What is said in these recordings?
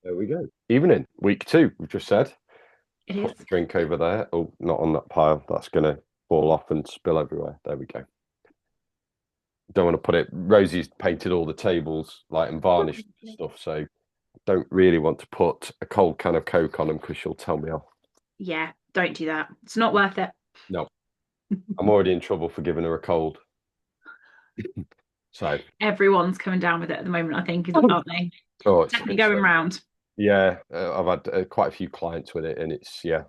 There we go. Evening, week two, we've just said. It is. Put the drink over there. Oh, not on that pile. That's going to fall off and spill everywhere. There we go. Don't want to put it. Rosie's painted all the tables like and varnished stuff, so don't really want to put a cold can of Coke on them because she'll tell me off. Yeah, don't do that. It's not worth it. No, I'm already in trouble for giving her a cold. So, Everyone's coming down with it at the moment, I think, aren't they? oh, Definitely going round. yeah. I've had quite a few clients with it, and it's yeah.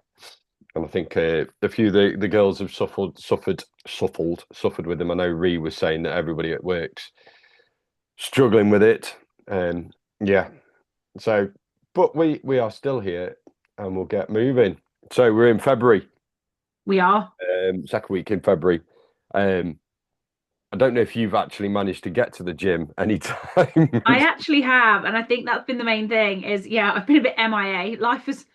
And I think a few of the girls have suffered with them. I know Ree was saying that everybody at work's struggling with it. Yeah. So, but we are still here, and we'll get moving. So we're in February, We are. second week in February. Um, I don't know if you've actually managed to get to the gym anytime. I actually have, and I think that's been the main thing is yeah, I've been a bit MIA. Life was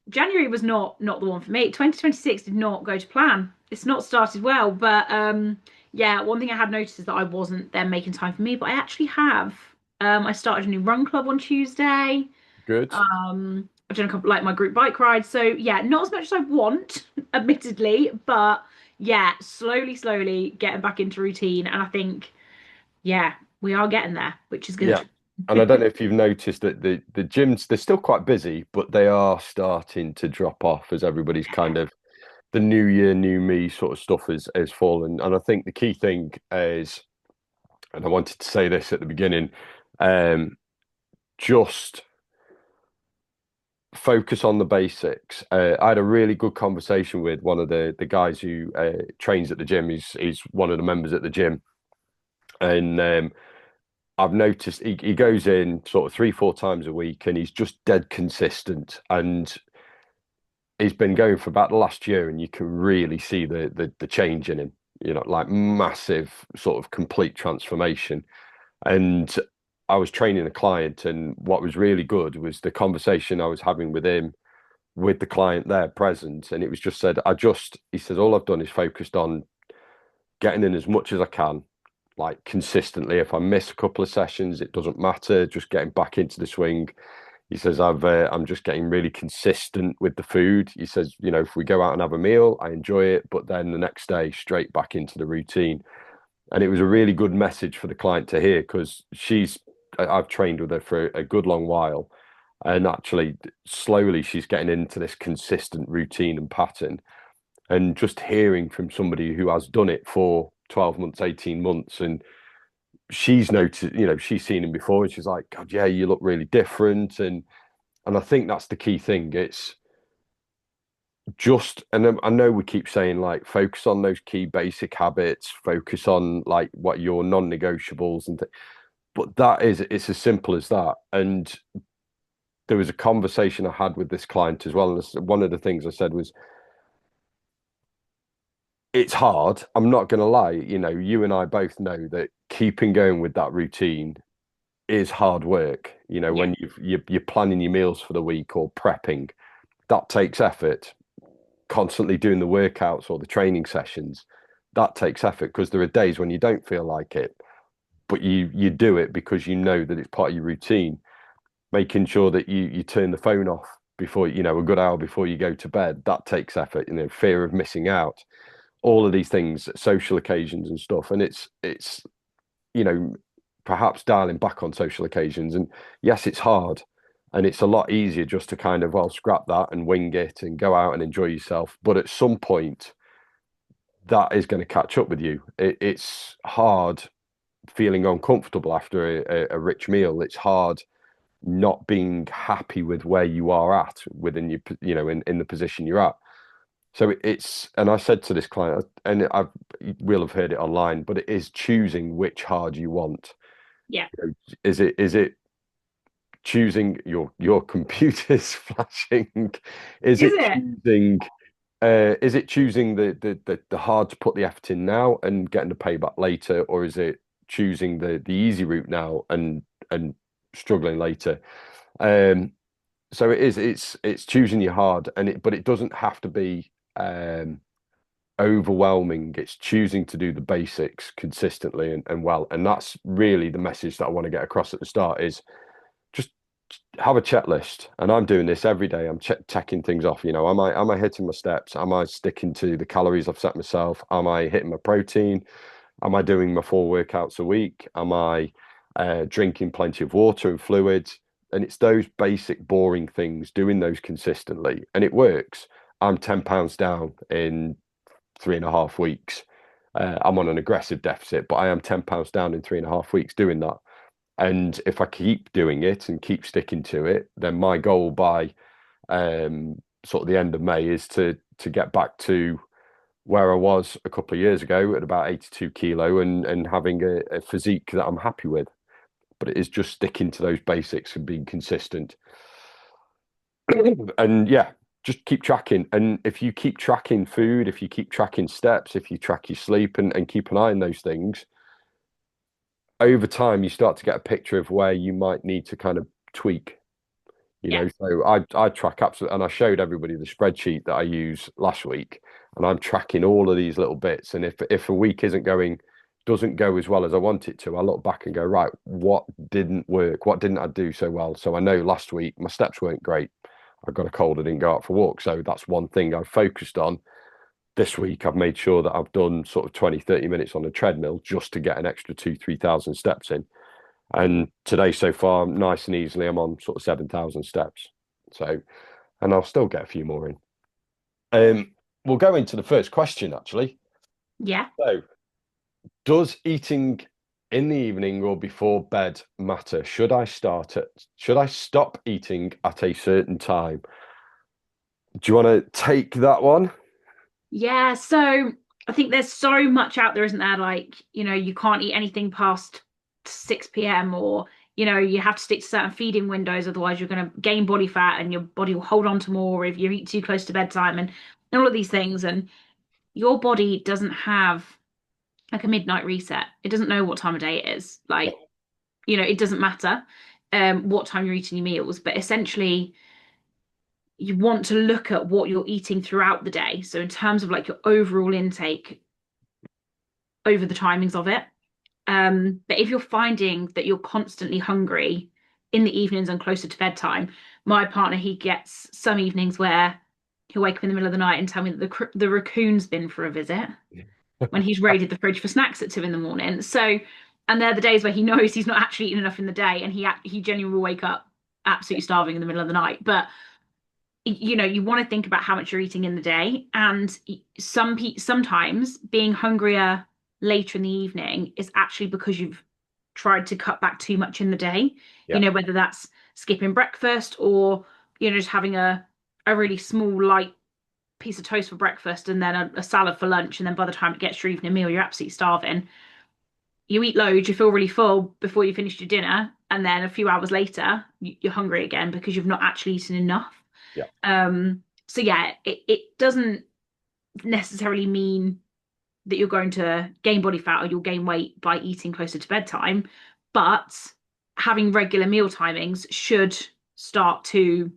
January was not the one for me. 2026 did not go to plan. It's not started well, but yeah, one thing I had noticed is that I wasn't then making time for me, but I actually have. I started a new run club on Tuesday. Good. I've done a couple like my group bike rides. So yeah, not as much as I want, admittedly, but yeah, slowly getting back into routine. And I think, yeah, we are getting there, which is Yeah. good. And I don't know if you've noticed that the gyms, they're still quite busy, but they are starting to drop off as everybody's kind of the new year, new me sort of stuff has fallen. And I think the key thing is, and I wanted to say this at the beginning, um, just focus on the basics. I had a really good conversation with one of the guys who trains at the gym. He's one of the members at the gym, and I've noticed he goes in sort of 3, 4 times a week, and he's just dead consistent. And he's been going for about the last year, and you can really see the change in him. You know, like massive sort of complete transformation. And I was training a client, and what was really good was the conversation I was having with him, with the client there present. And it was just said, he says, all I've done is focused on getting in as much as I can, like consistently. If I miss a couple of sessions, it doesn't matter, just getting back into the swing. He says, I'm just getting really consistent with the food. He says, you know, if we go out and have a meal, I enjoy it, but then the next day, straight back into the routine. And it was a really good message for the client to hear because I've trained with her for a good long while. And actually, slowly, she's getting into this consistent routine and pattern. And just hearing from somebody who has done it for 12 months, 18 months, and she's noticed, you know, she's seen him before and she's like, God, yeah, you look really different. And I think that's the key thing. It's just, and I know we keep saying like focus on those key basic habits, focus on like what your non-negotiables but it's as simple as that. And there was a conversation I had with this client as well. And one of the things I said was, it's hard. I'm not going to lie. You know, you and I both know that keeping going with that routine is hard work. You know, Yeah. when you're planning your meals for the week or prepping, that takes effort. Constantly doing the workouts or the training sessions, that takes effort because there are days when you don't feel like it, but you do it because you know that it's part of your routine. Making sure that you turn the phone off before, you know, a good hour before you go to bed, that takes effort. You know, fear of missing out, all of these things, social occasions and stuff. And it's you know, perhaps dialing back on social occasions. And yes, it's hard. And it's a lot easier just to kind of, well, scrap that and wing it and go out and enjoy yourself. But at some point, that is going to catch up with you. It's hard feeling uncomfortable after a rich meal. It's hard not being happy with where you are at within your, you know, in the position you're at. So it's, and I said to this client, and I will have heard it online, but it is choosing which hard you want. Yeah. You know, is it choosing your computer's flashing? Is Is it it? choosing the hard to put the effort in now and getting the payback later, or is it choosing the easy route now and struggling later? Um, so it's choosing your hard, but it doesn't have to be overwhelming. It's choosing to do the basics consistently and well. And that's really the message that I want to get across at the start is just have a checklist, and I'm doing this every day. I'm checking things off. Am I hitting my steps? Am I sticking to the calories I've set myself? Am I hitting my protein? Am I doing my 4 workouts a week? Am I drinking plenty of water and fluids? And it's those basic, boring things, doing those consistently, and it works. I'm 10 pounds down in 3.5 weeks. I'm on an aggressive deficit, but I am 10 pounds down in 3.5 weeks doing that. And if I keep doing it and keep sticking to it, then my goal by sort of the end of May is to get back to where I was a couple of years ago at about 82 kilo and having a physique that I'm happy with. But it is just sticking to those basics and being consistent. And yeah, just keep tracking. And if you keep tracking food, if you keep tracking steps, if you track your sleep and keep an eye on those things, over time you start to get a picture of where you might need to kind of tweak. Yeah, So I track absolutely, and I showed everybody the spreadsheet that I use last week, and I'm tracking all of these little bits. And if a week doesn't go as well as I want it to, I look back and go, right, what didn't work? What didn't I do so well? So I know last week my steps weren't great. I got a cold, I didn't go out for a walk. So that's one thing I've focused on. This week I've made sure that I've done sort of 20, 30 minutes on a treadmill just to get an extra 2, 3,000 steps in. And today so far, nice and easily, I'm on sort of 7,000 steps. So, and I'll still get a few more in. We'll go into the first question actually. yeah. So, does eating in the evening or before bed matter? Should I stop eating at a certain time? Do you want to take that one? Yeah, so I think there's so much out there, isn't there? Like, you can't eat anything past 6 p.m. or, you have to stick to certain feeding windows, otherwise you're going to gain body fat and your body will hold on to more if you eat too close to bedtime and all of these things. And your body doesn't have like a midnight reset. It doesn't know what time of day it is. Like, it doesn't matter what time you're eating your meals, but essentially you want to look at what you're eating throughout the day. So in terms of like your overall intake over the timings of it. But if you're finding that you're constantly hungry in the evenings and closer to bedtime, my partner, he gets some evenings where he'll wake up in the middle of the night and tell me that the raccoon's been for a visit when he's raided the fridge for snacks at 2 in the morning. So, and they're the days where he knows he's not actually eaten enough in the day, and he genuinely will wake up absolutely starving in the middle of the night. But you want to think about how much you're eating in the day, and sometimes being hungrier later in the evening is actually because you've tried to cut back too much in the day. Yeah, Whether that's skipping breakfast or just having a really small light piece of toast for breakfast and then a salad for lunch, and then by the time it gets your evening meal you're absolutely starving. You eat loads, you feel really full before you finished your dinner, and then a few hours later you're hungry again because you've not actually eaten enough. yeah, So yeah, it doesn't necessarily mean that you're going to gain body fat or you'll gain weight by eating closer to bedtime, but having regular meal timings should start to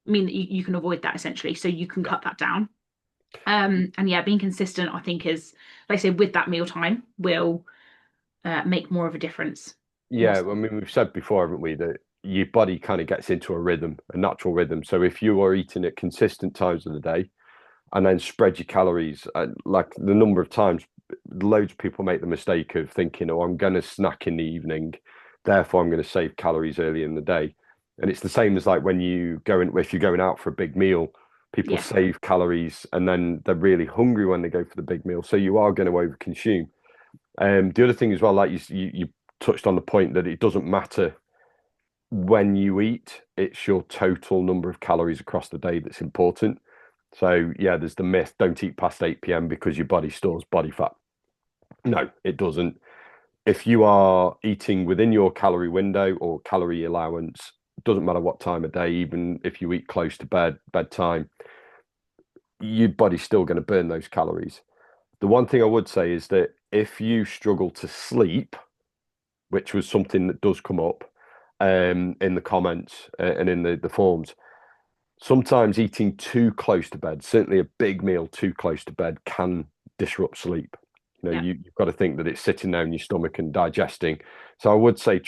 mean that you can avoid that essentially, so you can yeah. cut that down. And yeah, being consistent, I think, is, like I say, with that meal time will make more of a difference. Yeah, What's I mean, we've said before, haven't we, that your body kind of gets into a rhythm, a natural rhythm. So if you are eating at consistent times of the day and then spread your calories, like the number of times loads of people make the mistake of thinking, oh, I'm going to snack in the evening, therefore I'm going to save calories early in the day. And it's the same as like when if you're going out for a big meal, people Yeah, save calories and then they're really hungry when they go for the big meal. So you are going to overconsume. The other thing as well, like you touched on the point that it doesn't matter when you eat, it's your total number of calories across the day that's important. So yeah, there's the myth, don't eat past 8 p.m. because your body stores body fat. No, it doesn't. If you are eating within your calorie window or calorie allowance, doesn't matter what time of day, even if you eat close to bedtime, your body's still going to burn those calories. The one thing I would say is that if you struggle to sleep, which was something that does come up in the comments and in the forums, sometimes eating too close to bed, certainly a big meal too close to bed, can disrupt sleep. yeah, You've got to think that it's sitting there in your stomach and digesting. So I would say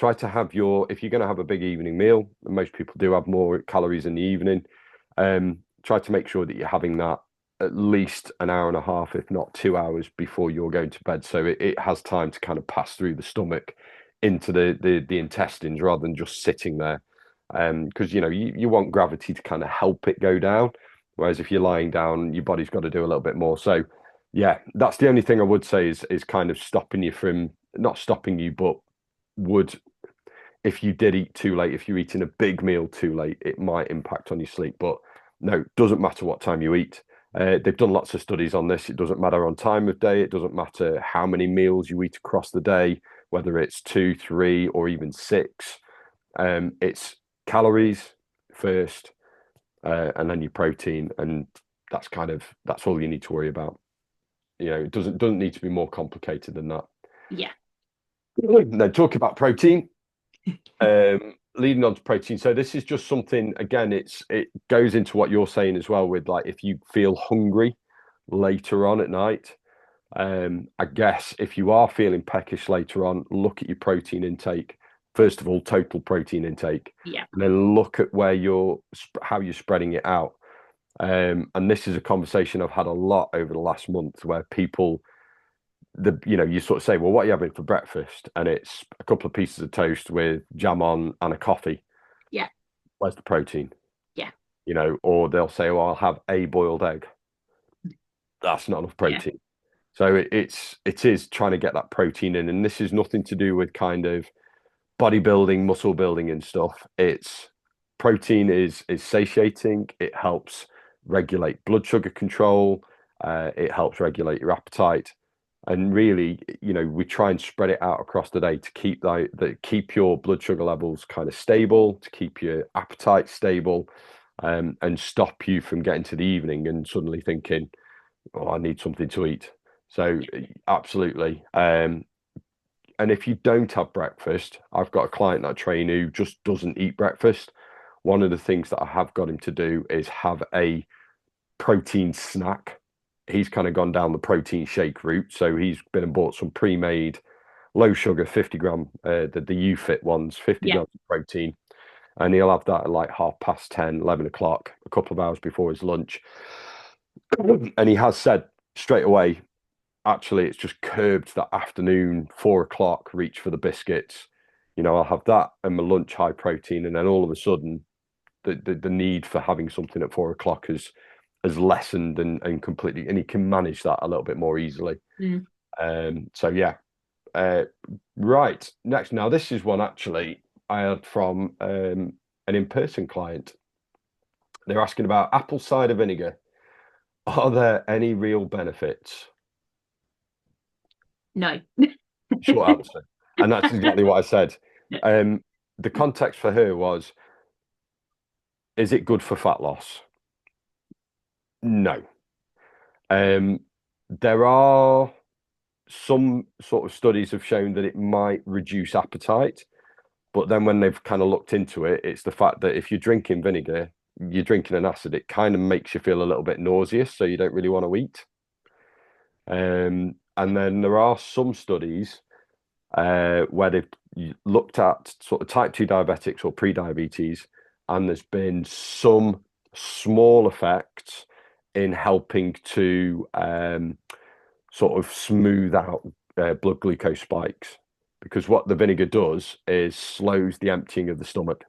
try to have if you're going to have a big evening meal, and most people do have more calories in the evening, try to make sure that you're having that at least an hour and a half, if not 2 hours before you're going to bed. So it has time to kind of pass through the stomach into the intestines rather than just sitting there. Because you want gravity to kind of help it go down. Whereas if you're lying down, your body's got to do a little bit more. So yeah, that's the only thing I would say is kind of stopping you from not stopping you, but would if you did eat too late, if you're eating a big meal too late, it might impact on your sleep. But no, it doesn't matter what time you eat. They've done lots of studies on this. It doesn't matter on time of day. It doesn't matter how many meals you eat across the day, whether it's 2, 3, or even 6. It's calories first, and then your protein, and that's all you need to worry about. It doesn't need to be more complicated than that. Yeah. Then talk about protein. Leading on to protein. So this is just something, again, it goes into what you're saying as well with like if you feel hungry later on at night. I guess if you are feeling peckish later on, look at your protein intake. First of all, total protein intake, Yeah. and then look at how you're spreading it out. And this is a conversation I've had a lot over the last month where people you sort of say, well, what are you having for breakfast? And it's a couple of pieces of toast with jam on and a coffee. Yeah. Where's the protein? Yeah. Or they'll say, well, I'll have a boiled egg. That's not enough Yeah. protein. So it is trying to get that protein in. And this is nothing to do with kind of bodybuilding, muscle building and stuff. It's protein is satiating. It helps regulate blood sugar control. It helps regulate your appetite. And really, we try and spread it out across the day to keep your blood sugar levels kind of stable, to keep your appetite stable, and stop you from getting to the evening and suddenly thinking, "Oh, I need something to eat." So, absolutely. And if you don't have breakfast, I've got a client that I train who just doesn't eat breakfast. One of the things that I have got him to do is have a protein snack. He's kind of gone down the protein shake route. So he's been and bought some pre-made low sugar 50 gram, the UFit ones, 50 Yeah. grams of protein. And he'll have that at like 10:30, 11 o'clock, a couple of hours before his lunch. And he has said straight away, actually, it's just curbed that afternoon 4 o'clock reach for the biscuits. I'll have that and my lunch high protein. And then all of a sudden, the need for having something at 4 o'clock has lessened and completely, and he can manage that a little bit more easily. Mm. So yeah. Right. Next, now this is one actually I had from an in-person client. They're asking about apple cider vinegar. Are there any real benefits? No. Short answer. And that's exactly what I said. The context for her was, is it good for fat loss? No. There are some sort of studies have shown that it might reduce appetite, but then when they've kind of looked into it, it's the fact that if you're drinking vinegar, you're drinking an acid, it kind of makes you feel a little bit nauseous, so you don't really want to eat. And then there are some studies where they've looked at sort of type 2 diabetics or pre-diabetes, and there's been some small effects in helping to sort of smooth out blood glucose spikes, because what the vinegar does is slows the emptying of the stomach,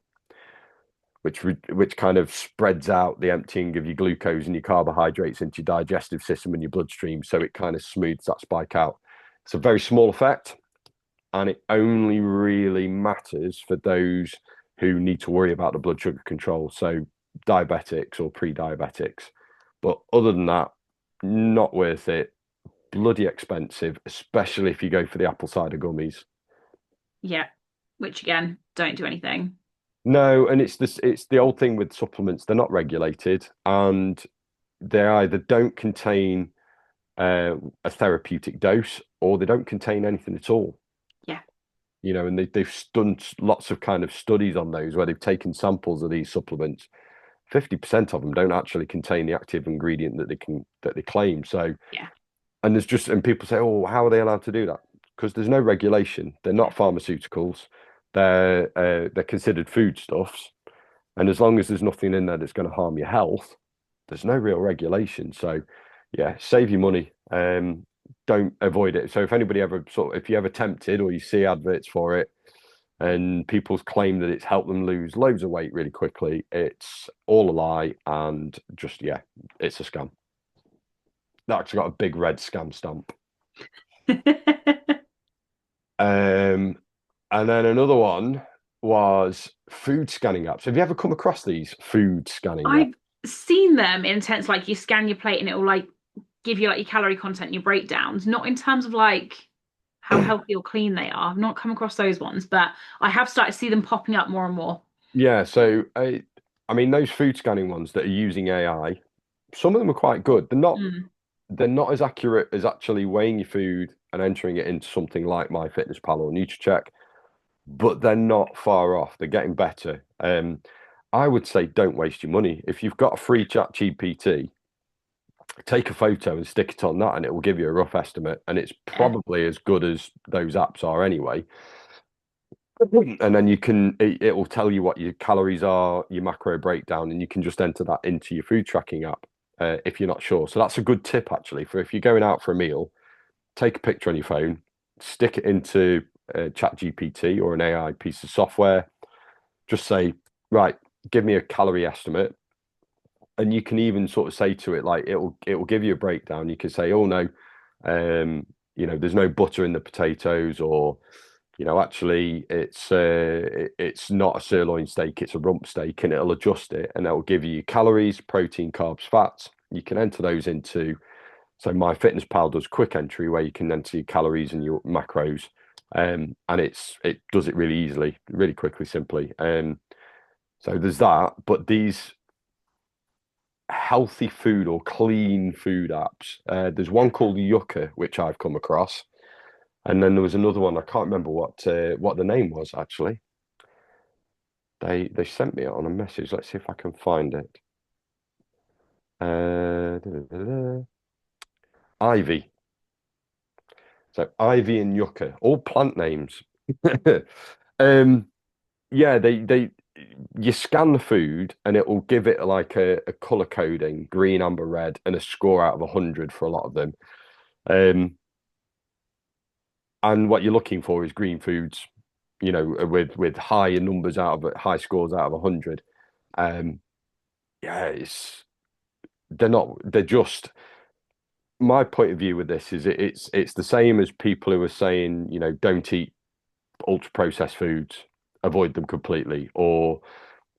which kind of spreads out the emptying of your glucose and your carbohydrates into your digestive system and your bloodstream, so it kind of smooths that spike out. It's a very small effect, and it only really matters for those who need to worry about the blood sugar control, so diabetics or pre-diabetics. But other than that, not worth it. Bloody expensive, especially if you go for the apple cider gummies. Yeah. Which again, don't do anything. No, and it's the old thing with supplements. They're not regulated, and they either don't contain a therapeutic dose, or they don't contain anything at all. Yeah. And they've done lots of kind of studies on those where they've taken samples of these supplements. 50% of them don't actually contain the active ingredient that they claim. So Yeah. and people say, oh, how are they allowed to do that? Because there's no regulation. They're not pharmaceuticals. they're considered foodstuffs, and as long as there's nothing in there that's going to harm your health, there's no real regulation. So, yeah, save your money. Don't avoid it. So, if anybody ever if you ever tempted or you see adverts for it, and people claim that it's helped them lose loads of weight really quickly, it's all a lie, and just yeah, it's a scam. That actually got a big red scam stamp. Um, and then another one was food scanning apps. Have you ever come across these food scanning apps? I've seen them in terms like you scan your plate and it will like give you like your calorie content and your breakdowns, not in terms of like how healthy or clean they are. I've not come across those ones, but I have started to see them popping up more and more. Yeah, so I mean those food scanning ones that are using AI, some of them are quite good. Mm, They're not as accurate as actually weighing your food and entering it into something like MyFitnessPal or NutriCheck, but they're not far off. They're getting better. I would say don't waste your money. If you've got a free chat GPT, take a photo and stick it on that, and it will give you a rough estimate. And it's yeah, probably as good as those apps are anyway. And then it will tell you what your calories are, your macro breakdown, and you can just enter that into your food tracking app if you're not sure. So that's a good tip actually for if you're going out for a meal, take a picture on your phone, stick it into Chat GPT or an AI piece of software. Just say, right, give me a calorie estimate, and you can even sort of say to it like it will give you a breakdown. You can say, oh no, there's no butter in the potatoes, or actually it's not a sirloin steak, it's a rump steak, and it'll adjust it, and it'll give you calories, protein, carbs, fats. You can enter those into, so MyFitnessPal does quick entry where you can enter your calories and your macros, and it does it really easily, really quickly, simply. So there's that, but these healthy food or clean food apps, there's one called Yucca, which I've come across. And then there was another one. I can't remember what the name was actually. They sent me it on a message. Let's see if I can find it. Da, da, da, da. Ivy. So Ivy and Yucca, all plant names. Um, yeah, they you scan the food and it will give it like a color coding, green, amber, red, and a score out of 100 for a lot of them. Um, and what you're looking for is green foods, with higher numbers out of high scores out of 100. Um, yeah, they're just my point of view with this is it's the same as people who are saying, don't eat ultra processed foods, avoid them completely, or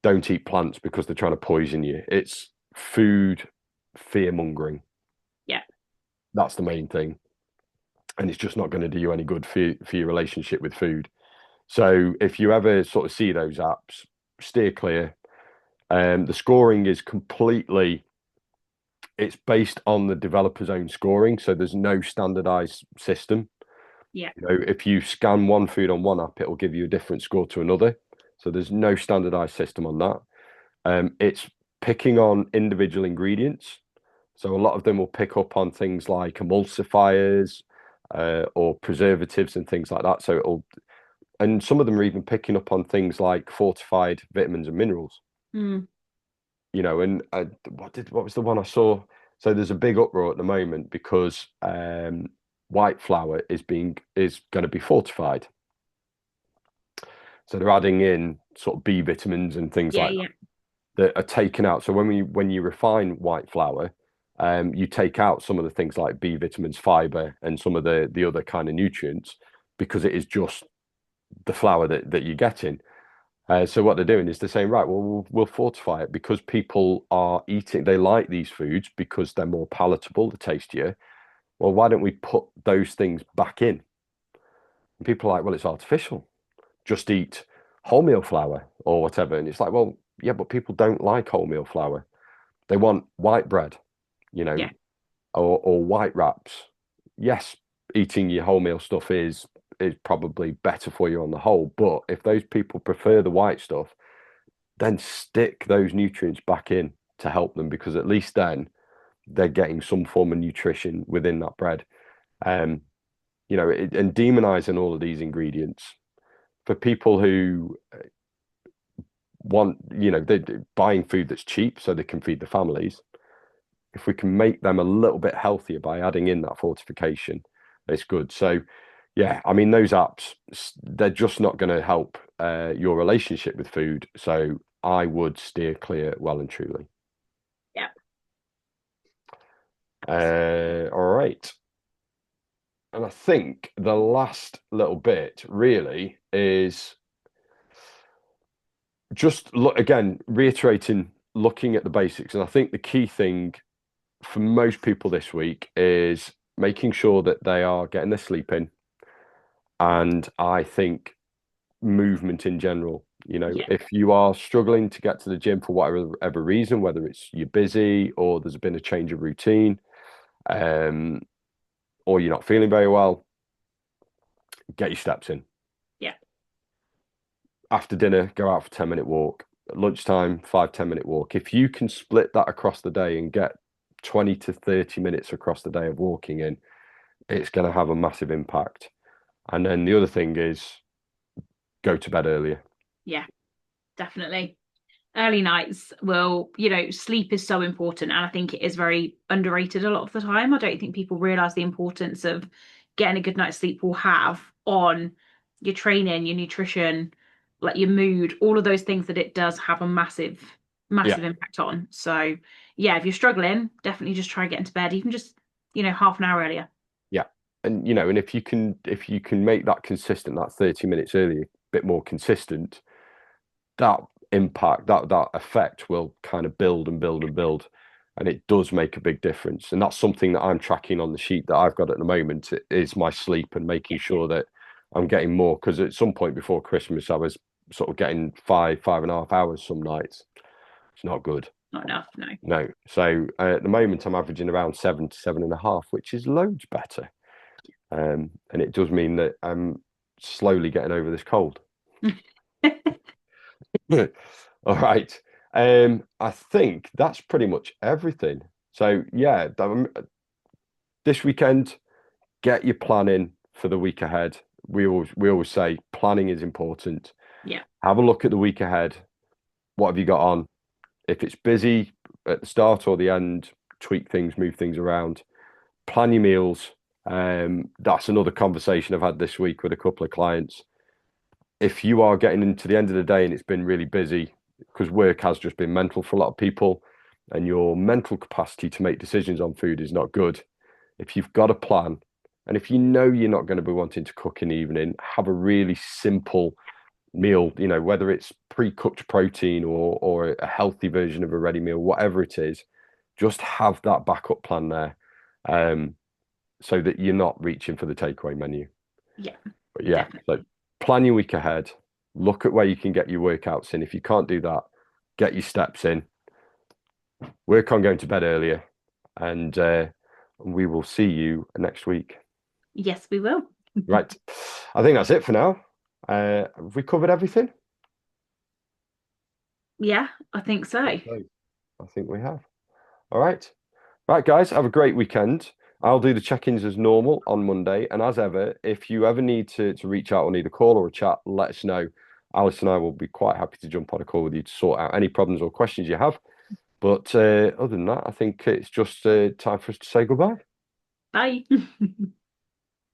don't eat plants because they're trying to poison you. It's food fear mongering. yeah, That's the main thing. And it's just not going to do you any good for your relationship with food. So if you ever sort of see those apps, steer clear. The scoring is completely, it's based on the developer's own scoring. So there's no standardized system. yeah, If you scan one food on one app, it will give you a different score to another. So there's no standardized system on that. It's picking on individual ingredients. So a lot of them will pick up on things like emulsifiers, or preservatives and things like that. And some of them are even picking up on things like fortified vitamins and minerals. mm, And what was the one I saw? So there's a big uproar at the moment because white flour is going to be fortified. So they're adding in sort of B vitamins and things yeah, like yeah, that are taken out. So when you refine white flour, you take out some of the things like B vitamins, fiber, and some of the other kind of nutrients because it is just the flour that you're getting. So what they're doing is they're saying, right, well, we'll fortify it because people are eating, they like these foods because they're more palatable, they're tastier. Well, why don't we put those things back in? And people are like, well, it's artificial. Just eat wholemeal flour or whatever. And it's like, well, yeah, but people don't like wholemeal flour. They want white bread, you know, yeah, or white wraps. Yes, eating your wholemeal stuff is probably better for you on the whole. But if those people prefer the white stuff, then stick those nutrients back in to help them because at least then they're getting some form of nutrition within that bread. And demonizing all of these ingredients. for people who want, they're buying food that's cheap so they can feed the families. If we can make them a little bit healthier by adding in that fortification, it's good. So, yeah, I mean, those apps, they're just not going to help your relationship with food. So I would steer clear well and truly. Yeah. All right. And I think the last little bit really is just look again, reiterating, looking at the basics. And I think the key thing for most people this week is making sure that they are getting their sleep in. And I think movement in general. Yeah. If you are struggling to get to the gym for whatever reason, whether it's you're busy or there's been a change of routine, um, or you're not feeling very well, get your steps in. Yeah. After dinner, go out for 10-minute walk. At lunchtime, 5-10 minute walk. If you can split that across the day and get 20 to 30 minutes across the day of walking in, it's going to have a massive impact. And then the other thing is go to bed earlier. Yeah, definitely. Early nights will, sleep is so important. And I think it is very underrated a lot of the time. I don't think people realize the importance of getting a good night's sleep will have on your training, your nutrition, like your mood, all of those things that it does have a massive, Yeah, massive impact on. So, yeah, if you're struggling, definitely just try and get into bed, even just, half an hour earlier. yeah. And if you can make that consistent, that 30 minutes earlier, a bit more consistent, that impact, that effect will kind of build and build and build. And it does make a big difference. And that's something that I'm tracking on the sheet that I've got at the moment is my sleep and making Yeah, sure that I'm getting more. Because at some point before Christmas, I was sort of getting 5.5 hours some nights. It's not good. not enough, no. No. So at the moment, I'm averaging around 7 to 7.5, which is loads better. And it does mean that I'm slowly getting over this cold. All right. I think that's pretty much everything. So yeah, this weekend, get your planning for the week ahead. We always say planning is important. Yeah, Have a look at the week ahead. What have you got on? If it's busy at the start or the end, tweak things, move things around. Plan your meals. That's another conversation I've had this week with a couple of clients. If you are getting into the end of the day and it's been really busy, because work has just been mental for a lot of people, and your mental capacity to make decisions on food is not good. If you've got a plan, and if you know you're not going to be wanting to cook in the evening, have a really simple meal, whether it's pre-cooked protein or a healthy version of a ready meal, whatever it is, just have that backup plan there, so that you're not reaching for the takeaway menu. yeah, But yeah, definitely. so plan your week ahead. Look at where you can get your workouts in. If you can't do that, get your steps in. Work on going to bed earlier, and we will see you next week. Yes, we will. Right. I think that's it for now. Have we covered everything? Yeah, I think so. Okay. I think we have. All right. Right, guys, have a great weekend. I'll do the check-ins as normal on Monday. And as ever, if you ever need to reach out or need a call or a chat, let us know. Alice and I will be quite happy to jump on a call with you to sort out any problems or questions you have. But other than that, I think it's just time for us to say goodbye. Bye.